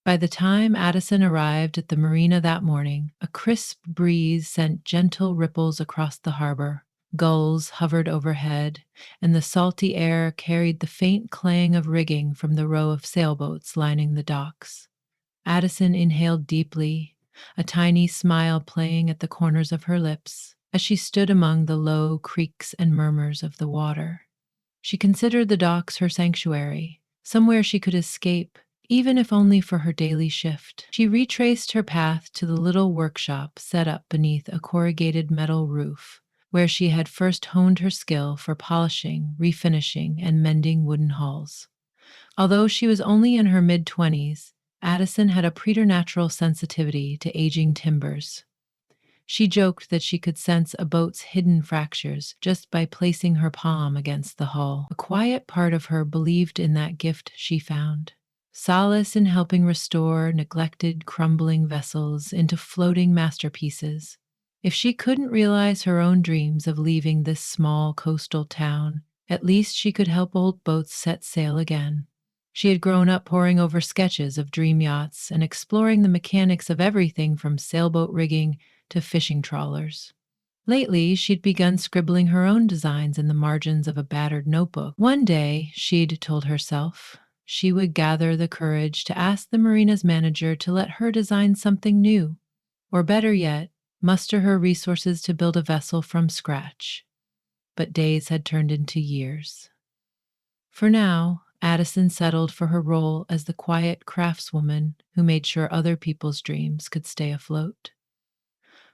By the time Addison arrived at the marina that morning, a crisp breeze sent gentle ripples across the harbor. Gulls hovered overhead, and the salty air carried the faint clang of rigging from the row of sailboats lining the docks. Addison inhaled deeply, a tiny smile playing at the corners of her lips as she stood among the low creaks and murmurs of the water. She considered the docks her sanctuary, somewhere she could escape, even if only for her daily shift. She retraced her path to the little workshop set up beneath a corrugated metal roof, where she had first honed her skill for polishing, refinishing, and mending wooden hulls. Although she was only in her mid-20s, Addison had a preternatural sensitivity to aging timbers. She joked that she could sense a boat's hidden fractures just by placing her palm against the hull. A quiet part of her believed in that gift she found. Solace in helping restore neglected, crumbling vessels into floating masterpieces. If she couldn't realize her own dreams of leaving this small coastal town, at least she could help old boats set sail again. She had grown up poring over sketches of dream yachts and exploring the mechanics of everything from sailboat rigging to fishing trawlers. Lately, she'd begun scribbling her own designs in the margins of a battered notebook. One day, she'd told herself, she would gather the courage to ask the marina's manager to let her design something new, or better yet, muster her resources to build a vessel from scratch. But days had turned into years. For now, Addison settled for her role as the quiet craftswoman who made sure other people's dreams could stay afloat.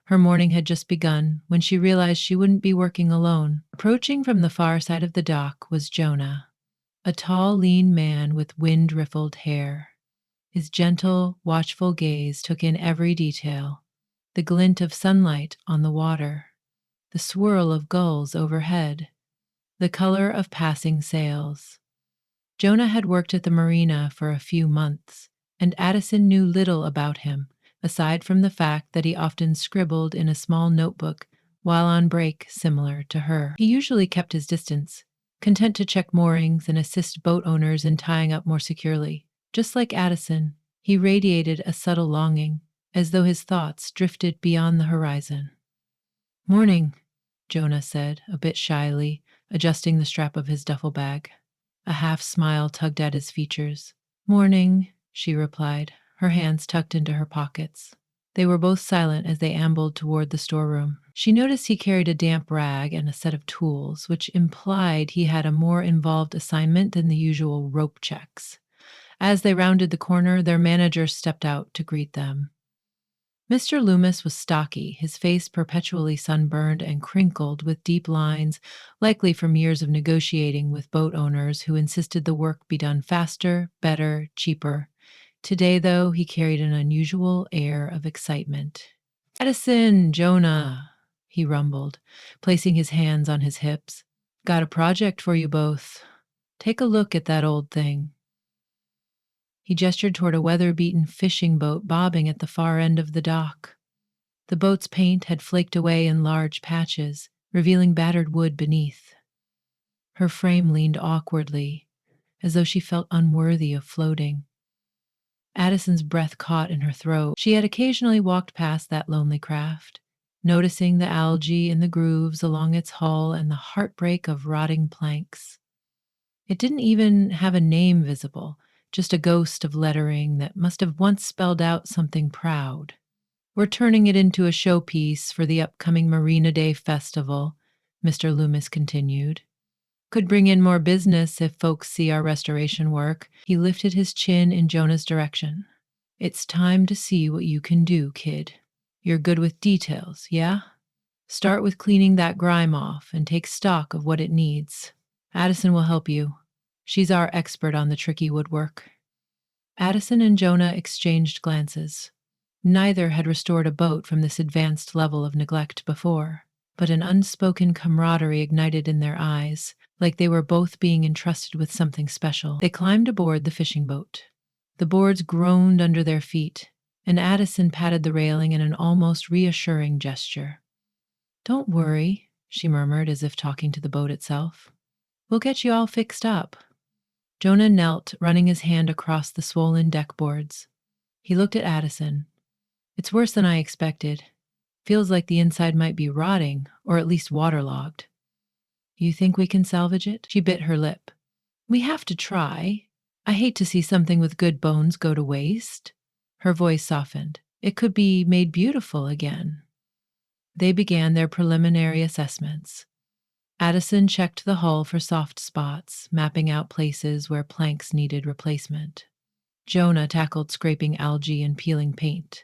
Her morning had just begun when she realized she wouldn't be working alone. Approaching from the far side of the dock was Jonah, a tall, lean man with wind-riffled hair. His gentle, watchful gaze took in every detail: the glint of sunlight on the water, the swirl of gulls overhead, the color of passing sails. Jonah had worked at the marina for a few months, and Addison knew little about him, aside from the fact that he often scribbled in a small notebook while on break, similar to her. He usually kept his distance, content to check moorings and assist boat owners in tying up more securely. Just like Addison, he radiated a subtle longing, as though his thoughts drifted beyond the horizon. "Morning," Jonah said, a bit shyly, adjusting the strap of his duffel bag. A half smile tugged at his features. "Morning," she replied, her hands tucked into her pockets. They were both silent as they ambled toward the storeroom. She noticed he carried a damp rag and a set of tools, which implied he had a more involved assignment than the usual rope checks. As they rounded the corner, their manager stepped out to greet them. Mr. Loomis was stocky, his face perpetually sunburned and crinkled with deep lines, likely from years of negotiating with boat owners who insisted the work be done faster, better, cheaper. Today, though, he carried an unusual air of excitement. "Addison, Jonah," he rumbled, placing his hands on his hips. "Got a project for you both. Take a look at that old thing." He gestured toward a weather-beaten fishing boat bobbing at the far end of the dock. The boat's paint had flaked away in large patches, revealing battered wood beneath. Her frame leaned awkwardly, as though she felt unworthy of floating. Addison's breath caught in her throat. She had occasionally walked past that lonely craft, noticing the algae in the grooves along its hull and the heartbreak of rotting planks. It didn't even have a name visible, just a ghost of lettering that must have once spelled out something proud. "We're turning it into a showpiece for the upcoming Marina Day Festival," Mr. Loomis continued. "Could bring in more business if folks see our restoration work." He lifted his chin in Jonah's direction. "It's time to see what you can do, kid. You're good with details, yeah? Start with cleaning that grime off and take stock of what it needs. Addison will help you. She's our expert on the tricky woodwork." Addison and Jonah exchanged glances. Neither had restored a boat from this advanced level of neglect before, but an unspoken camaraderie ignited in their eyes, like they were both being entrusted with something special. They climbed aboard the fishing boat. The boards groaned under their feet, and Addison patted the railing in an almost reassuring gesture. "Don't worry," she murmured as if talking to the boat itself. "We'll get you all fixed up." Jonah knelt, running his hand across the swollen deck boards. He looked at Addison. It's worse than I expected. Feels like the inside might be rotting, or at least waterlogged. You think we can salvage it? She bit her lip. We have to try. I hate to see something with good bones go to waste. Her voice softened. It could be made beautiful again. They began their preliminary assessments. Addison checked the hull for soft spots, mapping out places where planks needed replacement. Jonah tackled scraping algae and peeling paint.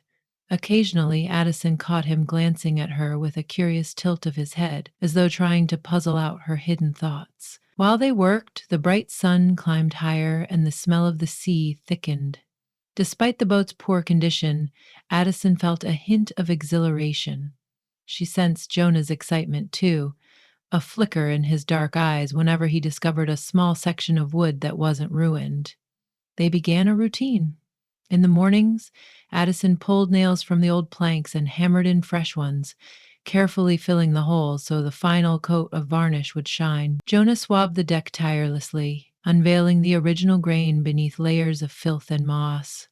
Occasionally, Addison caught him glancing at her with a curious tilt of his head, as though trying to puzzle out her hidden thoughts. While they worked, the bright sun climbed higher and the smell of the sea thickened. Despite the boat's poor condition, Addison felt a hint of exhilaration. She sensed Jonah's excitement, too, a flicker in his dark eyes whenever he discovered a small section of wood that wasn't ruined. They began a routine. In the mornings, Addison pulled nails from the old planks and hammered in fresh ones, carefully filling the holes so the final coat of varnish would shine. Jonah swabbed the deck tirelessly, unveiling the original grain beneath layers of filth and moss.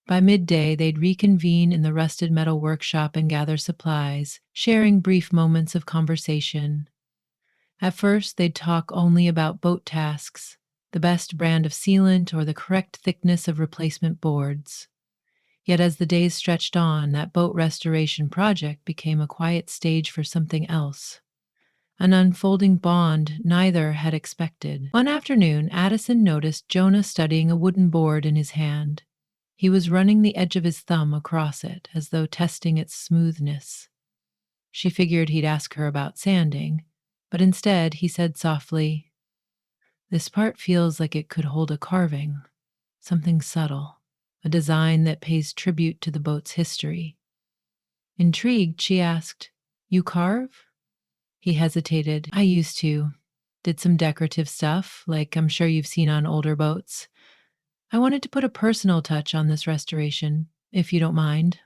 By midday, they'd reconvene in the rusted metal workshop and gather supplies, sharing brief moments of conversation. At first, they'd talk only about boat tasks, the best brand of sealant or the correct thickness of replacement boards. Yet as the days stretched on, that boat restoration project became a quiet stage for something else. An unfolding bond neither had expected. One afternoon, Addison noticed Jonah studying a wooden board in his hand. He was running the edge of his thumb across it, as though testing its smoothness. She figured he'd ask her about sanding, but instead he said softly, "This part feels like it could hold a carving, something subtle, a design that pays tribute to the boat's history." Intrigued, she asked, "You carve?" He hesitated. "I used to. Did some decorative stuff, like I'm sure you've seen on older boats. I wanted to put a personal touch on this restoration, if you don't mind."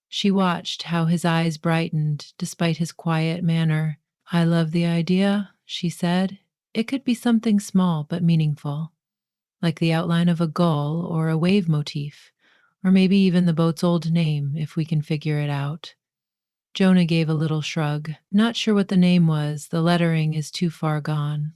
She watched how his eyes brightened despite his quiet manner. "I love the idea," she said. "It could be something small but meaningful, like the outline of a gull or a wave motif, or maybe even the boat's old name if we can figure it out." Jonah gave a little shrug. "Not sure what the name was. The lettering is too far gone."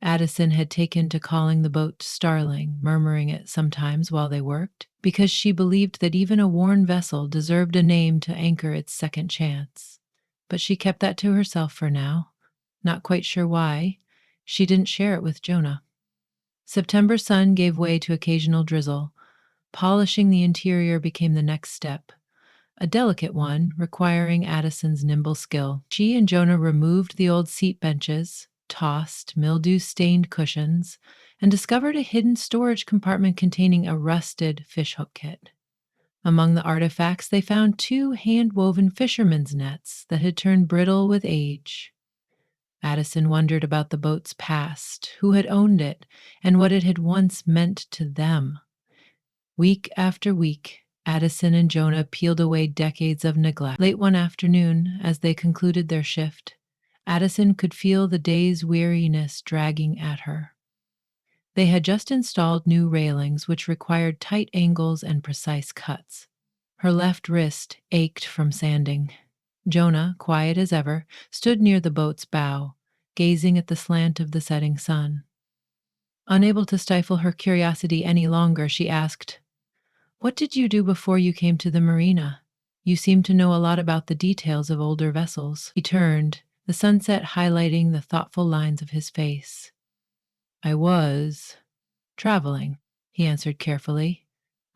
Addison had taken to calling the boat Starling, murmuring it sometimes while they worked, because she believed that even a worn vessel deserved a name to anchor its second chance. But she kept that to herself for now. Not quite sure why. She didn't share it with Jonah. September sun gave way to occasional drizzle. Polishing the interior became the next step, a delicate one requiring Addison's nimble skill. She and Jonah removed the old seat benches, tossed mildew-stained cushions, and discovered a hidden storage compartment containing a rusted fishhook kit. Among the artifacts, they found 2 hand-woven fishermen's nets that had turned brittle with age. Addison wondered about the boat's past, who had owned it, and what it had once meant to them. Week after week, Addison and Jonah peeled away decades of neglect. Late one afternoon, as they concluded their shift, Addison could feel the day's weariness dragging at her. They had just installed new railings which required tight angles and precise cuts. Her left wrist ached from sanding. Jonah, quiet as ever, stood near the boat's bow, gazing at the slant of the setting sun. Unable to stifle her curiosity any longer, she asked, "What did you do before you came to the marina? You seem to know a lot about the details of older vessels." He turned, the sunset highlighting the thoughtful lines of his face. "I was traveling," he answered carefully.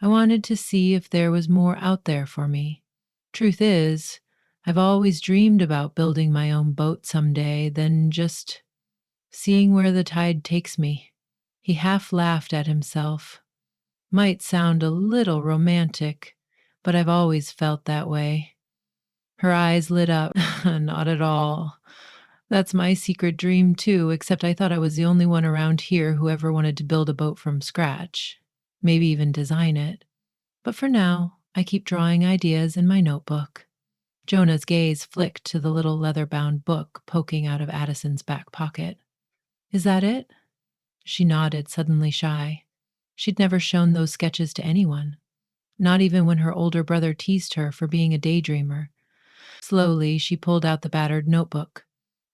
"I wanted to see if there was more out there for me. Truth is, I've always dreamed about building my own boat someday, then just seeing where the tide takes me." He half laughed at himself. "Might sound a little romantic, but I've always felt that way." Her eyes lit up. "Not at all. That's my secret dream too, except I thought I was the only one around here who ever wanted to build a boat from scratch, maybe even design it. But for now, I keep drawing ideas in my notebook." Jonah's gaze flicked to the little leather-bound book poking out of Addison's back pocket. "Is that it?" She nodded, suddenly shy. She'd never shown those sketches to anyone. not even when her older brother teased her for being a daydreamer. Slowly, she pulled out the battered notebook.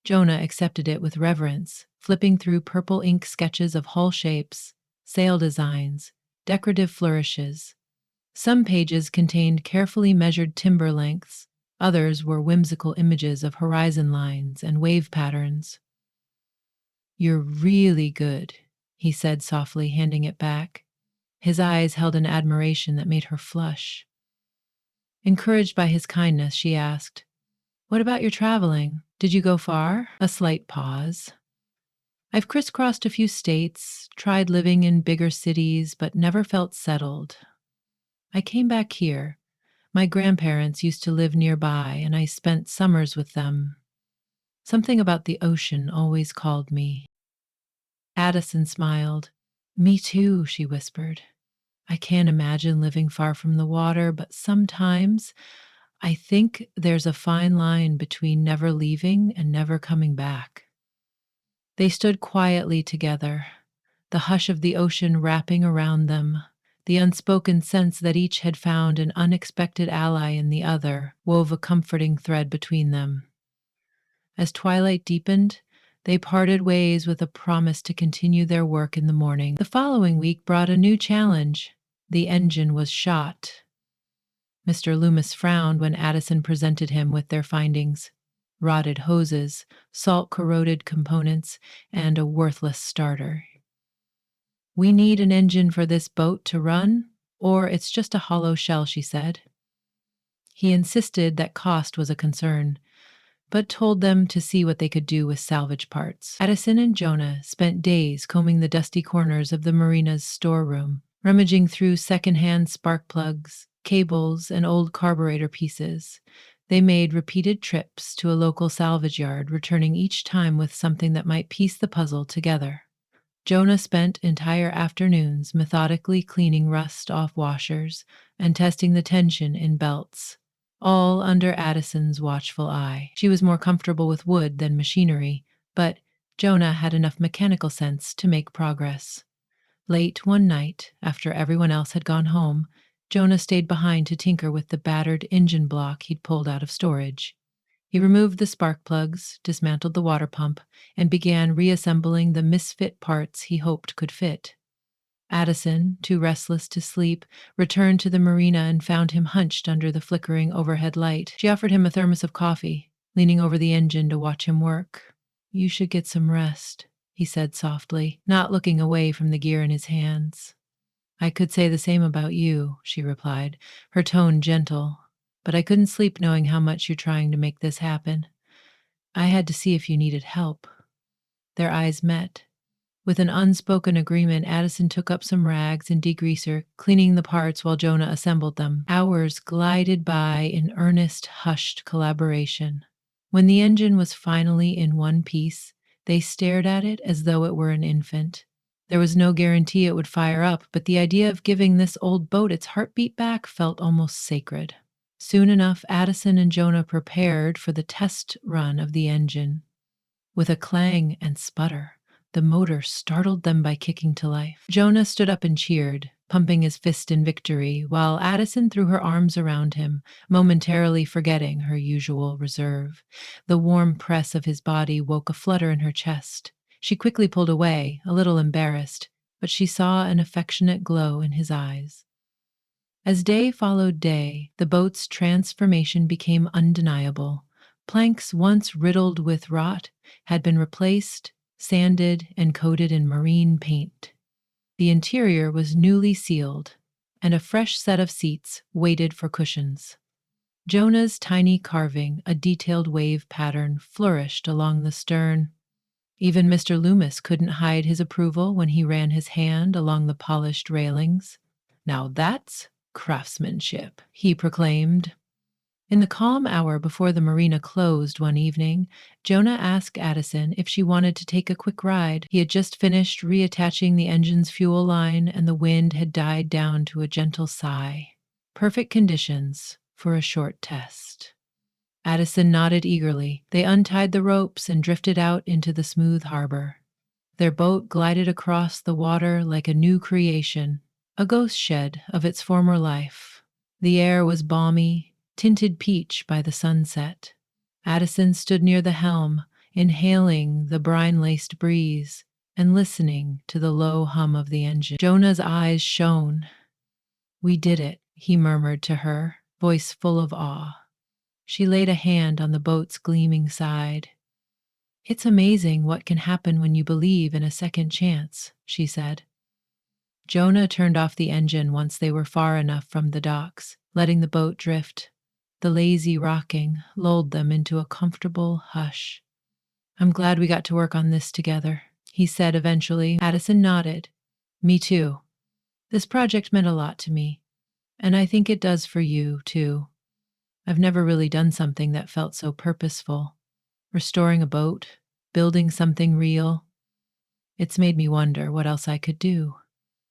Jonah accepted it with reverence, flipping through purple ink sketches of hull shapes, sail designs, decorative flourishes. Some pages contained carefully measured timber lengths, others were whimsical images of horizon lines and wave patterns. "You're really good," he said softly, handing it back. His eyes held an admiration that made her flush. Encouraged by his kindness, she asked, "What about your traveling? Did you go far?" A slight pause. "I've crisscrossed a few states, tried living in bigger cities, but never felt settled. I came back here. My grandparents used to live nearby, and I spent summers with them. Something about the ocean always called me." Addison smiled. "Me too," she whispered. "I can't imagine living far from the water, but sometimes I think there's a fine line between never leaving and never coming back." They stood quietly together, the hush of the ocean wrapping around them. The unspoken sense that each had found an unexpected ally in the other wove a comforting thread between them. As twilight deepened, they parted ways with a promise to continue their work in the morning. The following week brought a new challenge. The engine was shot. Mr. Loomis frowned when Addison presented him with their findings: rotted hoses, salt-corroded components, and a worthless starter. "We need an engine for this boat to run, or it's just a hollow shell," she said. He insisted that cost was a concern, but told them to see what they could do with salvage parts. Addison and Jonah spent days combing the dusty corners of the marina's storeroom, rummaging through secondhand spark plugs, cables, and old carburetor pieces. They made repeated trips to a local salvage yard, returning each time with something that might piece the puzzle together. Jonah spent entire afternoons methodically cleaning rust off washers and testing the tension in belts, all under Addison's watchful eye. She was more comfortable with wood than machinery, but Jonah had enough mechanical sense to make progress. Late one night, after everyone else had gone home, Jonah stayed behind to tinker with the battered engine block he'd pulled out of storage. He removed the spark plugs, dismantled the water pump, and began reassembling the misfit parts he hoped could fit. Addison, too restless to sleep, returned to the marina and found him hunched under the flickering overhead light. She offered him a thermos of coffee, leaning over the engine to watch him work. "You should get some rest," he said softly, not looking away from the gear in his hands. "I could say the same about you," she replied, her tone gentle. "But I couldn't sleep knowing how much you're trying to make this happen. I had to see if you needed help." Their eyes met. With an unspoken agreement, Addison took up some rags and degreaser, cleaning the parts while Jonah assembled them. Hours glided by in earnest, hushed collaboration. When the engine was finally in one piece, they stared at it as though it were an infant. There was no guarantee it would fire up, but the idea of giving this old boat its heartbeat back felt almost sacred. Soon enough, Addison and Jonah prepared for the test run of the engine. With a clang and sputter, the motor startled them by kicking to life. Jonah stood up and cheered, pumping his fist in victory, while Addison threw her arms around him, momentarily forgetting her usual reserve. The warm press of his body woke a flutter in her chest. She quickly pulled away, a little embarrassed, but she saw an affectionate glow in his eyes. As day followed day, the boat's transformation became undeniable. Planks once riddled with rot had been replaced, sanded, and coated in marine paint. The interior was newly sealed, and a fresh set of seats waited for cushions. Jonah's tiny carving, a detailed wave pattern, flourished along the stern. Even Mr. Loomis couldn't hide his approval when he ran his hand along the polished railings. "Now that's craftsmanship," he proclaimed. In the calm hour before the marina closed one evening, Jonah asked Addison if she wanted to take a quick ride. He had just finished reattaching the engine's fuel line, and the wind had died down to a gentle sigh. Perfect conditions for a short test. Addison nodded eagerly. They untied the ropes and drifted out into the smooth harbor. Their boat glided across the water like a new creation, a ghost shed of its former life. The air was balmy, tinted peach by the sunset. Addison stood near the helm, inhaling the brine-laced breeze and listening to the low hum of the engine. Jonah's eyes shone. "We did it," he murmured to her, voice full of awe. She laid a hand on the boat's gleaming side. "It's amazing what can happen when you believe in a second chance," she said. Jonah turned off the engine once they were far enough from the docks, letting the boat drift. The lazy rocking lulled them into a comfortable hush. "I'm glad we got to work on this together," he said eventually. Addison nodded. "Me too. This project meant a lot to me, and I think it does for you, too. I've never really done something that felt so purposeful. Restoring a boat, building something real. It's made me wonder what else I could do."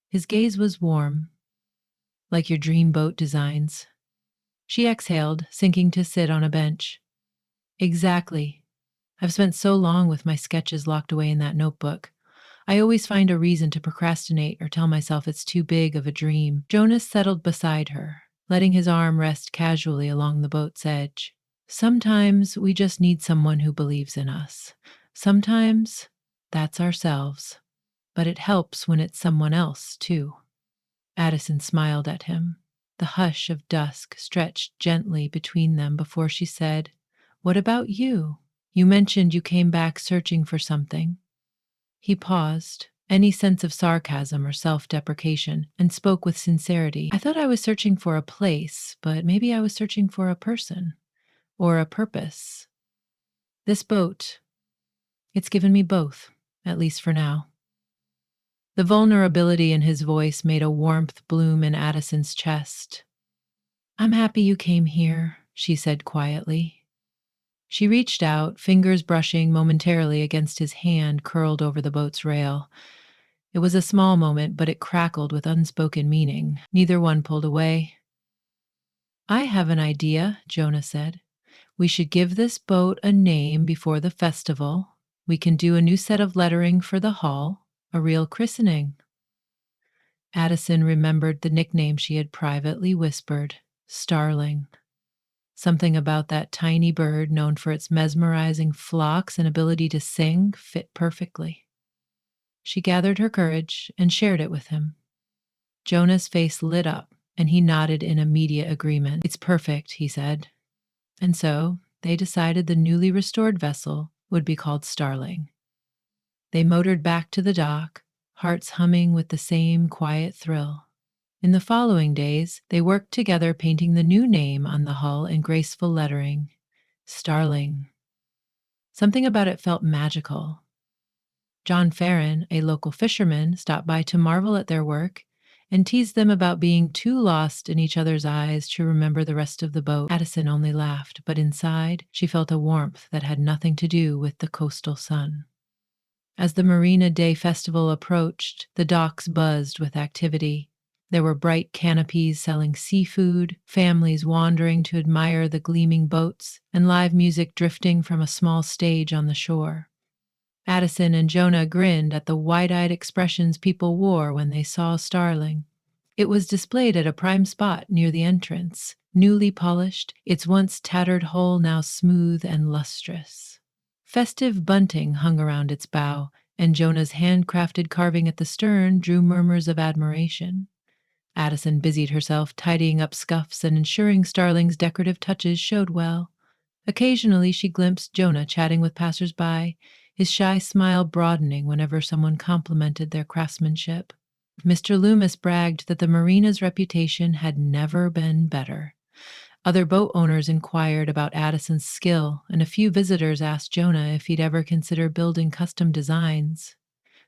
His gaze was warm, like your dream boat designs. She exhaled, sinking to sit on a bench. "Exactly. I've spent so long with my sketches locked away in that notebook. I always find a reason to procrastinate or tell myself it's too big of a dream." Jonas settled beside her, letting his arm rest casually along the boat's edge. "Sometimes we just need someone who believes in us. Sometimes that's ourselves. But it helps when it's someone else, too." Addison smiled at him. The hush of dusk stretched gently between them before she said, "What about you? You mentioned you came back searching for something." He paused, any sense of sarcasm or self-deprecation, and spoke with sincerity. "I thought I was searching for a place, but maybe I was searching for a person. Or a purpose. This boat, it's given me both, at least for now." The vulnerability in his voice made a warmth bloom in Addison's chest. "I'm happy you came here," she said quietly. She reached out, fingers brushing momentarily against his hand curled over the boat's rail. It was a small moment, but it crackled with unspoken meaning. Neither one pulled away. "I have an idea," Jonah said. "We should give this boat a name before the festival. We can do a new set of lettering for the hall, a real christening." Addison remembered the nickname she had privately whispered, Starling. Something about that tiny bird, known for its mesmerizing flocks and ability to sing, fit perfectly. She gathered her courage and shared it with him. Jonah's face lit up, and he nodded in immediate agreement. "It's perfect," he said. And so they decided the newly restored vessel would be called Starling. They motored back to the dock, hearts humming with the same quiet thrill. In the following days, they worked together painting the new name on the hull in graceful lettering, Starling. Something about it felt magical. John Farron, a local fisherman, stopped by to marvel at their work and teased them about being too lost in each other's eyes to remember the rest of the boat. Addison only laughed, but inside she felt a warmth that had nothing to do with the coastal sun. As the Marina Day Festival approached, the docks buzzed with activity. There were bright canopies selling seafood, families wandering to admire the gleaming boats, and live music drifting from a small stage on the shore. Addison and Jonah grinned at the wide-eyed expressions people wore when they saw Starling. It was displayed at a prime spot near the entrance, newly polished, its once tattered hull now smooth and lustrous. Festive bunting hung around its bow, and Jonah's handcrafted carving at the stern drew murmurs of admiration. Addison busied herself tidying up scuffs and ensuring Starling's decorative touches showed well. Occasionally she glimpsed Jonah chatting with passers-by, his shy smile broadening whenever someone complimented their craftsmanship. Mr. Loomis bragged that the marina's reputation had never been better. Other boat owners inquired about Addison's skill, and a few visitors asked Jonah if he'd ever consider building custom designs.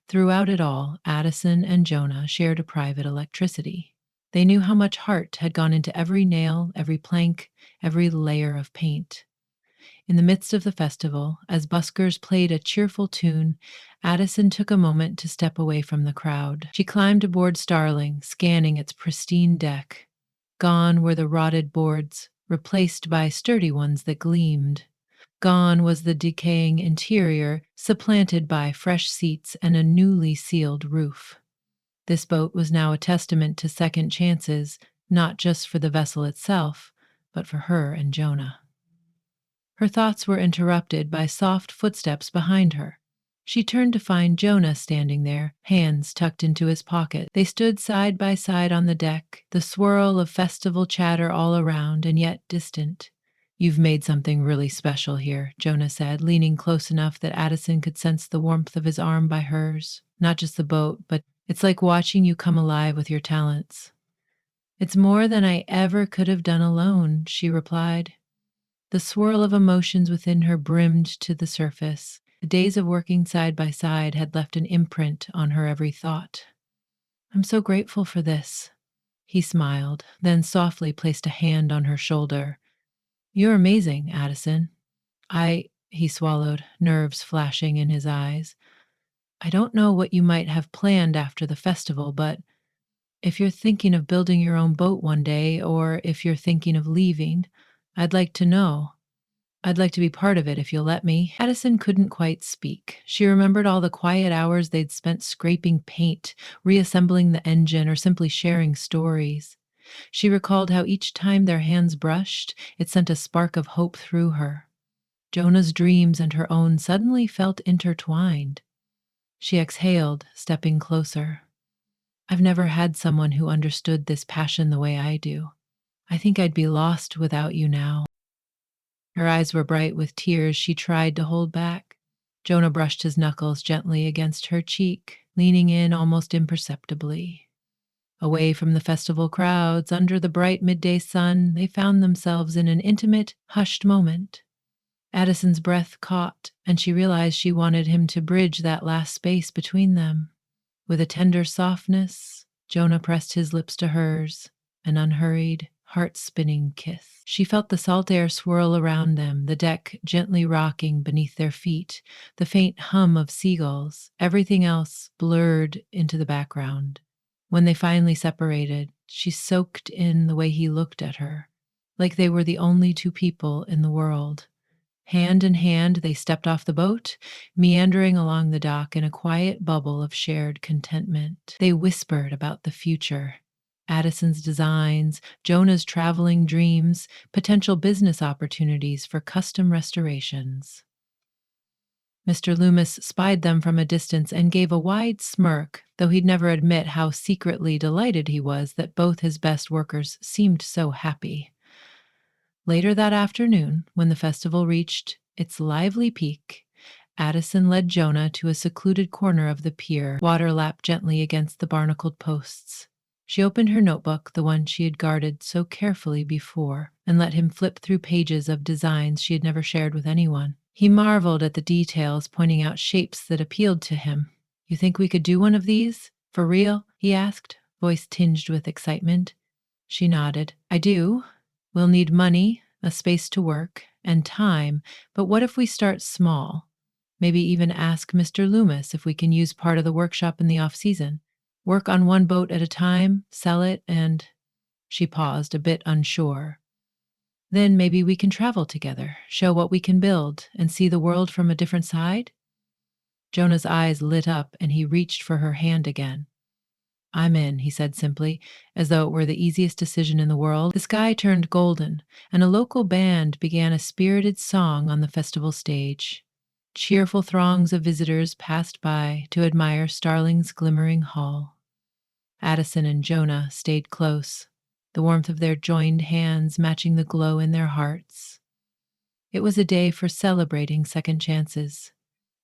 Throughout it all, Addison and Jonah shared a private electricity. They knew how much heart had gone into every nail, every plank, every layer of paint. In the midst of the festival, as buskers played a cheerful tune, Addison took a moment to step away from the crowd. She climbed aboard Starling, scanning its pristine deck. Gone were the rotted boards, replaced by sturdy ones that gleamed. Gone was the decaying interior, supplanted by fresh seats and a newly sealed roof. This boat was now a testament to second chances, not just for the vessel itself, but for her and Jonah. Her thoughts were interrupted by soft footsteps behind her. She turned to find Jonah standing there, hands tucked into his pocket. They stood side by side on the deck, the swirl of festival chatter all around and yet distant. "You've made something really special here," Jonah said, leaning close enough that Addison could sense the warmth of his arm by hers. "Not just the boat, but it's like watching you come alive with your talents." "It's more than I ever could have done alone," she replied. The swirl of emotions within her brimmed to the surface. The days of working side by side had left an imprint on her every thought. "I'm so grateful for this." He smiled, then softly placed a hand on her shoulder. "You're amazing, Addison." He swallowed, nerves flashing in his eyes. "I don't know what you might have planned after the festival, but if you're thinking of building your own boat one day, or if you're thinking of leaving, I'd like to know. I'd like to be part of it if you'll let me." Addison couldn't quite speak. She remembered all the quiet hours they'd spent scraping paint, reassembling the engine, or simply sharing stories. She recalled how each time their hands brushed, it sent a spark of hope through her. Jonah's dreams and her own suddenly felt intertwined. She exhaled, stepping closer. "I've never had someone who understood this passion the way I do. I think I'd be lost without you now." Her eyes were bright with tears she tried to hold back. Jonah brushed his knuckles gently against her cheek, leaning in almost imperceptibly. Away from the festival crowds, under the bright midday sun, they found themselves in an intimate, hushed moment. Addison's breath caught, and she realized she wanted him to bridge that last space between them. With a tender softness, Jonah pressed his lips to hers, an unhurried, heart-spinning kiss. She felt the salt air swirl around them, the deck gently rocking beneath their feet, the faint hum of seagulls, everything else blurred into the background. When they finally separated, she soaked in the way he looked at her, like they were the only two people in the world. Hand in hand, they stepped off the boat, meandering along the dock in a quiet bubble of shared contentment. They whispered about the future. Addison's designs, Jonah's traveling dreams, potential business opportunities for custom restorations. Mr. Loomis spied them from a distance and gave a wide smirk, though he'd never admit how secretly delighted he was that both his best workers seemed so happy. Later that afternoon, when the festival reached its lively peak, Addison led Jonah to a secluded corner of the pier, water lapped gently against the barnacled posts. She opened her notebook, the one she had guarded so carefully before, and let him flip through pages of designs she had never shared with anyone. He marveled at the details, pointing out shapes that appealed to him. "You think we could do one of these? For real?" he asked, voice tinged with excitement. She nodded. "I do. We'll need money, a space to work, and time, but what if we start small? Maybe even ask Mr. Loomis if we can use part of the workshop in the off-season. Work on one boat at a time, sell it, and—" She paused, a bit unsure. "Then maybe we can travel together, show what we can build, and see the world from a different side?" Jonah's eyes lit up, and he reached for her hand again. "I'm in," he said simply, as though it were the easiest decision in the world. The sky turned golden, and a local band began a spirited song on the festival stage. Cheerful throngs of visitors passed by to admire Starling's glimmering hull. Addison and Jonah stayed close, the warmth of their joined hands matching the glow in their hearts. It was a day for celebrating second chances.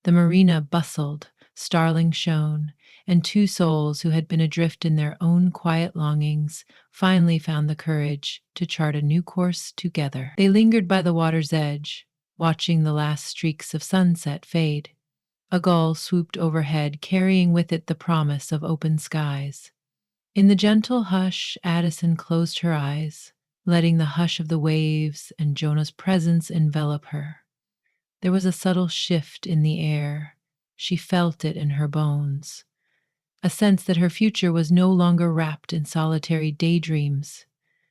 The marina bustled, Starling shone, and two souls who had been adrift in their own quiet longings finally found the courage to chart a new course together. They lingered by the water's edge, watching the last streaks of sunset fade. A gull swooped overhead, carrying with it the promise of open skies. In the gentle hush, Addison closed her eyes, letting the hush of the waves and Jonah's presence envelop her. There was a subtle shift in the air. She felt it in her bones. A sense that her future was no longer wrapped in solitary daydreams.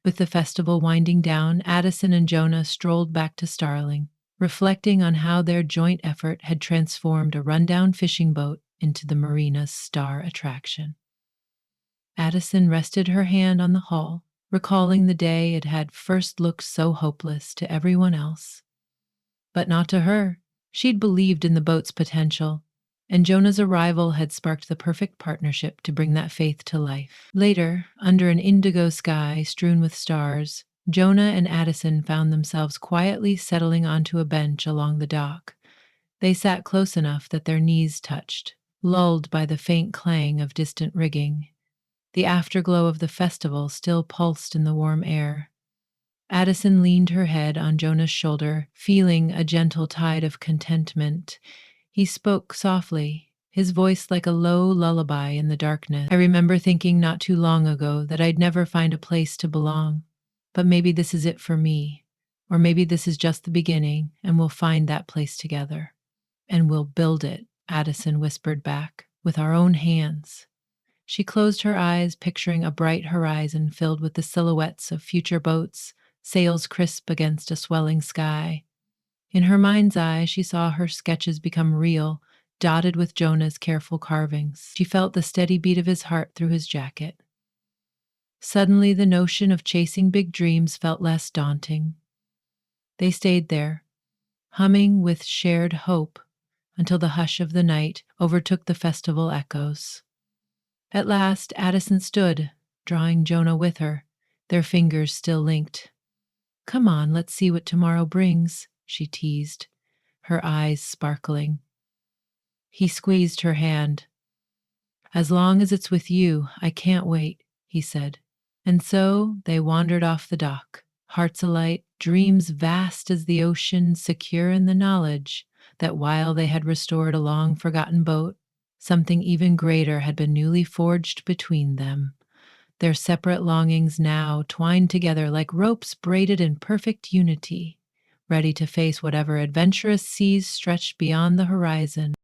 With the festival winding down, Addison and Jonah strolled back to Starling, reflecting on how their joint effort had transformed a rundown fishing boat into the marina's star attraction. Addison rested her hand on the hull, recalling the day it had first looked so hopeless to everyone else. But not to her. She'd believed in the boat's potential, and Jonah's arrival had sparked the perfect partnership to bring that faith to life. Later, under an indigo sky strewn with stars, Jonah and Addison found themselves quietly settling onto a bench along the dock. They sat close enough that their knees touched, lulled by the faint clang of distant rigging. The afterglow of the festival still pulsed in the warm air. Addison leaned her head on Jonah's shoulder, feeling a gentle tide of contentment. He spoke softly, his voice like a low lullaby in the darkness. I remember thinking not too long ago that I'd never find a place to belong, but maybe this is it for me. Or maybe this is just the beginning, and we'll find that place together. And we'll build it, Addison whispered back, with our own hands. She closed her eyes, picturing a bright horizon filled with the silhouettes of future boats, sails crisp against a swelling sky. In her mind's eye, she saw her sketches become real, dotted with Jonah's careful carvings. She felt the steady beat of his heart through his jacket. Suddenly, the notion of chasing big dreams felt less daunting. They stayed there, humming with shared hope, until the hush of the night overtook the festival echoes. At last, Addison stood, drawing Jonah with her, their fingers still linked. "Come on, let's see what tomorrow brings," she teased, her eyes sparkling. He squeezed her hand. "As long as it's with you, I can't wait," he said. And so they wandered off the dock, hearts alight, dreams vast as the ocean, secure in the knowledge that while they had restored a long forgotten boat, something even greater had been newly forged between them. Their separate longings now twined together like ropes braided in perfect unity, ready to face whatever adventurous seas stretched beyond the horizon.